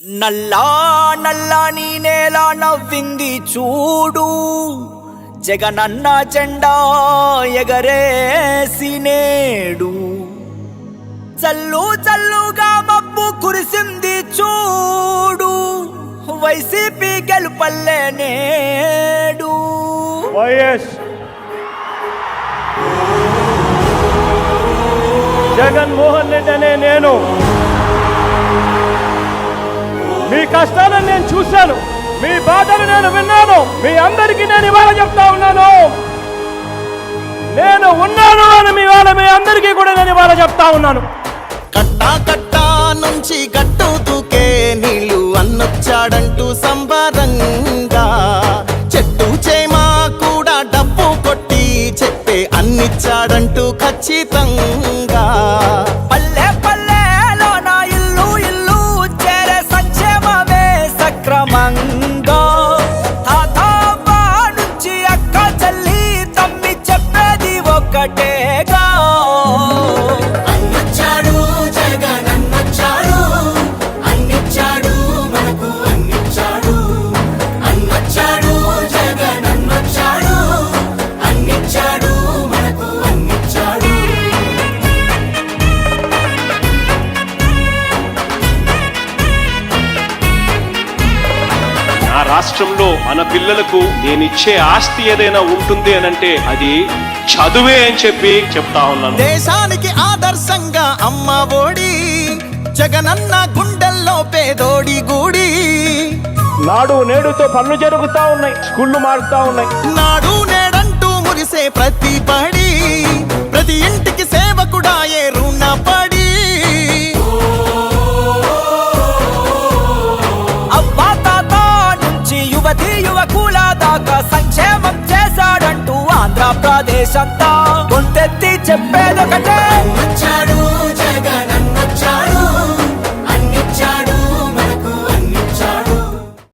నల్లా నల్లని నేల నవ్వింది చూడు, జగనన్న జెండా ఎగరేసి నేడు. చల్లు చల్లుగా మబ్బు కురిసింది చూడు, వైసీపీ గెలుపల్లే నేడు. వైఎస్ జగన్మోహన్ రెడ్డి అనే నేను మీ కష్టాలను నేను చూశాను, మీ బాధలు నేను విన్నాను. మీ అందరికీ నేను ఇవాళ చెప్తా ఉన్నాను, నేను ఉన్నాను అని మీ అందరికీ కూడా నేను ఇవాళ చెప్తా ఉన్నాను. కట్టా కట్టా నుంచి గట్టు దూకే నీళ్లు అన్నొచ్చాడంటూ సంబరంగా, చెట్టు చేమా కూడా డబ్బు కొట్టి చెప్పే అన్నిచ్చాడంటూ ఖచ్చితంగా. పల్లె పల్లెలోన ఇల్లు ఇల్లు చేరే సంక్షేమమే సక్రమంగా. తాతవ్వ నుంచి అక్క చెల్లి తమ్మి చెప్పేది ఒక్కటేగా, అన్నొచ్చాడు జగన్ అన్నొచ్చాడు, అన్నిచ్చాడు మనకు అన్నిచ్చాడు. అన్నొచ్చాడు జగన్ అన్నొచ్చాడు, అన్నిచ్చాడు మనకు అన్నిచ్చాడు. నా రాష్ట్రంలో మన పిల్లలకు నేనిచ్చే ఆస్తి ఏదైనా ఉంటుంది అనంటే అది చదువే అని చెప్పి చెప్తా ఉన్నాను. దేశానికి ఆదర్శంగా అమ్మ ఒడి, జగనన్న గుండెల్లో పేదోడి గుడి. నాడు నేడుతో పనులు జరుగుతా ఉన్నాయి, స్కూళ్ళు మారుతా ఉన్నాయి. నాడు నేడంటూ మురిసే ప్రతి పడి, ప్రతి ఇంటికి సేవకుడా ఏ రుణపడి. అవ్వా తాత నుంచి యువతి యువకుల దాకా సంక్షేమం చేశాడంటూ ఆంధ్రప్రదేశ్ అంతా గొంతెత్తి చెప్పేదొకటే.